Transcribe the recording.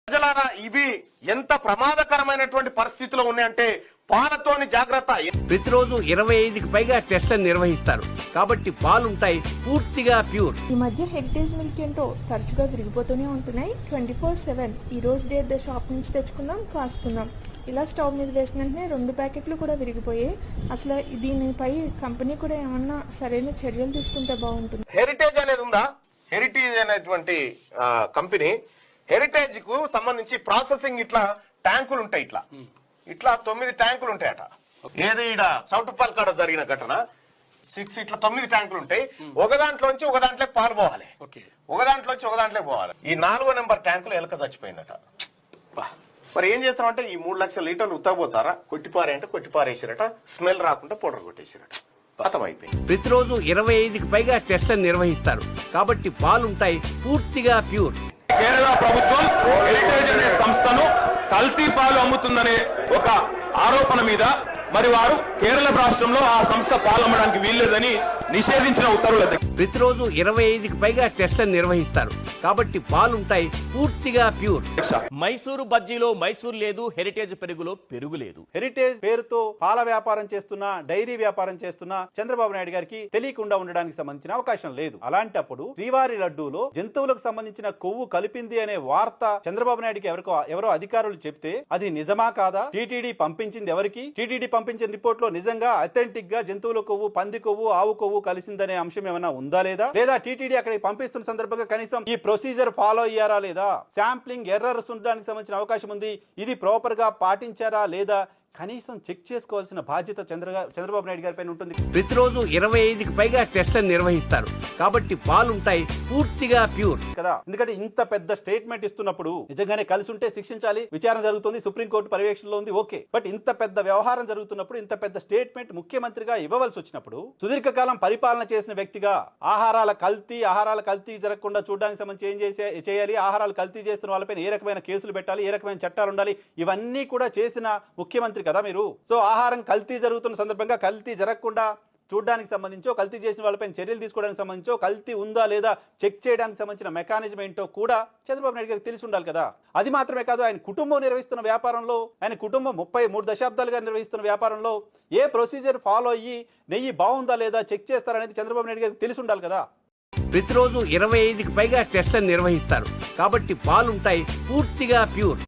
ప్రజలారా ఇవి ఎంత ప్రమాదకరమైనటువంటి పరిస్థితిలో ఉన్నాయంటే పాలతోని జాగ్రత్త. ప్రతిరోజు 25కి పైగా టెస్టులు నిర్వహిస్తారు కాబట్టి పాలుంటాయి పూర్తిగా ప్యూర్. ఈ మధ్య హెరిటేజ్ మిల్క్ ఏంటో తరచుగా విరిగిపోతూనే ఉంటున్నాయి. 24/7 ఈ రోజు డేట్ షాప్ నుంచి తెచ్చుకున్నాం, కాసుకున్నాం. ఇలా స్టవ్ మీద వేసిన వెంటనే 2 ప్యాకెట్లు కూడా విరిగిపోయాయి. అసలు దీనిపై కంపెనీ కూడా ఏమన్నా సరైన చర్యలు తీసుకుంటే బాగుంటుంది. హెరిటేజ్ అనేది ఉందా? హెరిటేజ్ అనేటువంటి కంపెనీ, హెరిటేజ్ కు సంబంధించి ప్రాసెసింగ్ ఇట్లా ట్యాంకులు ఉంటాయి. ఇట్లా 9 ట్యాంకులు ఉంటాయట. ఏది ఈడ చౌటుప్పల్ కాడ జరిగిన ఘటన 6 ఇట్లా 9 ట్యాంకులు ఉంటాయి. ఒక దాంట్లోంచి ఒక దాంట్లో పాలు పోవాలి, ఒక దాంట్లోంచి ఒక దాంట్లో పోవాలి. ఈ 4వ నెంబర్ ట్యాంకులు ఎలక చచ్చిపోయిందట. మరి ఏం చేస్తామంటే ఈ 3 లక్షల లీటర్లు ఉత్తపోతారా, కొట్టిపారే అంటే కొట్టిపారేసారట. స్మెల్ రాకుండా పౌడర్ కొట్టేసారట. అర్థమైపోయింది. ప్రతిరోజు 25కి పైగా టెస్టులు నిర్వహిస్తారు కాబట్టి పాలుంటాయి పూర్తిగా ప్యూర్. కేరళ ప్రభుత్వం హెరిటేజ్ అనే సంస్థను కల్తీ పాలు అమ్ముతుందనే ఒక ఆరోపణ మీద మరి వారు కేరళ రాష్ట్రంలో ఆ సంస్థ పాలు అమ్మడానికి వీల్లేదని నిషేధించిన ఉత్తర్వులు. ప్రతిరోజు 25కి పైగా టెస్టులు నిర్వహిస్తారు కాబట్టి పాలుంటాయి పూర్తిగా ప్యూర్. మైసూరు బజ్జీలో మైసూరు లేదు, హెరిటేజ్ పెరుగులో పెరుగు లేదు. హెరిటేజ్ పేరుతో పాల వ్యాపారం చేస్తున్న, డైరీ వ్యాపారం చేస్తున్న చంద్రబాబు నాయుడు గారికి తెలియకుండా ఉండడానికి సంబంధించిన అవకాశం లేదు. అలాంటప్పుడు శ్రీవారి లడ్డూలో జంతువులకు సంబంధించిన కొవ్వు కలిపింది అనే వార్త చంద్రబాబు నాయుడుకి ఎవరో అధికారులు చెప్తే అది నిజమా కాదా? టీటీడీ పంపించింది ఎవరికి? టీటీడీ పంపించిన రిపోర్ట్ లో నిజంగా అథెంటిక్ గా జంతువుల కొవ్వు, పంది కొవ్వు, ఆవు కొవ్వు కలిసిందనే అంశం ఏమైనా ఉందా లేదా? లేదా టీటీడీ అక్కడికి పంపిస్తున్న సందర్భంగా కనీసం ఈ ప్రొసీజర్ ఫాలో అయ్యారా లేదా? శాంప్లింగ్ ఎర్రర్స్ ఉండడానికి సంబంధించిన అవకాశం ఉంది. ఇది ప్రాపర్ గా పాటించారా లేదా? కనీసం చెక్ చేసుకోవాల్సిన బాధ్యత చంద్రబాబు నాయుడు గారి పైన ఉంటుంది. ప్రతిరోజు 25కి పైగా టెస్టులు నిర్వహిస్తారు కాబట్టి పాలుంటాయి పూర్తిగా ప్యూర్ కదా. ఎందుకంటే ఇంత పెద్ద స్టేట్మెంట్ ఇస్తున్నప్పుడు నిజంగానే కలిసి ఉంటే శిక్షించాలి, విచారణ జరుగుతుంది, సుప్రీంకోర్టు పర్యవేక్షణలో ఉంది, ఓకే. బట్ ఇంత పెద్ద వ్యవహారం జరుగుతున్నప్పుడు, ఇంత పెద్ద స్టేట్మెంట్ ముఖ్యమంత్రిగా ఇవ్వవలసి వచ్చినప్పుడు, సుదీర్ఘకాలం పరిపాలన చేసిన వ్యక్తిగా ఆహారాల కల్తీ జరగకుండా చూడడానికి సంబంధించి ఏం చేయాలి, ఆహారాలు కల్తీ చేస్తున్న వాళ్ళపైన ఏ రకమైన కేసులు పెట్టాలి, ఏ రకమైన చట్టాలు ఉండాలి, ఇవన్నీ కూడా చేసిన ముఖ్యమంత్రి కదా మీరు. సో ఆహారం కల్తీ జరుగుతున్న సందర్భంగా కల్తీ జరగకుండా చూడడానికి సంబంధించో, కల్తీ చేసిన వాళ్ళపై చర్యలు తీసుకోవడానికి సంబంధించో, కల్తీ ఉందా లేదా చెక్ చేయడానికి సంబంధించిన మెకానిజం ఏంటో కూడా చంద్రబాబు నాయుడు గారికి తెలిసి ఉండాలి కదా. అది మాత్రమే కాదు, ఆయన కుటుంబం నిర్వహిస్తున్న వ్యాపారంలో, ఆయన కుటుంబం 33 దశాబ్దాలుగా నిర్వహిస్తున్న వ్యాపారంలో ఏ ప్రొసీజర్ ఫాలో అయ్యి నెయ్యి బాగుందా లేదా చెక్ చేస్తారనేది చంద్రబాబు నాయుడు గారికి తెలిసి ఉండాలి కదా. ప్రతిరోజు 25కి పైగా టెస్టులు నిర్వహిస్తారు కాబట్టి పాలుంటాయి పూర్తిగా ప్యూర్.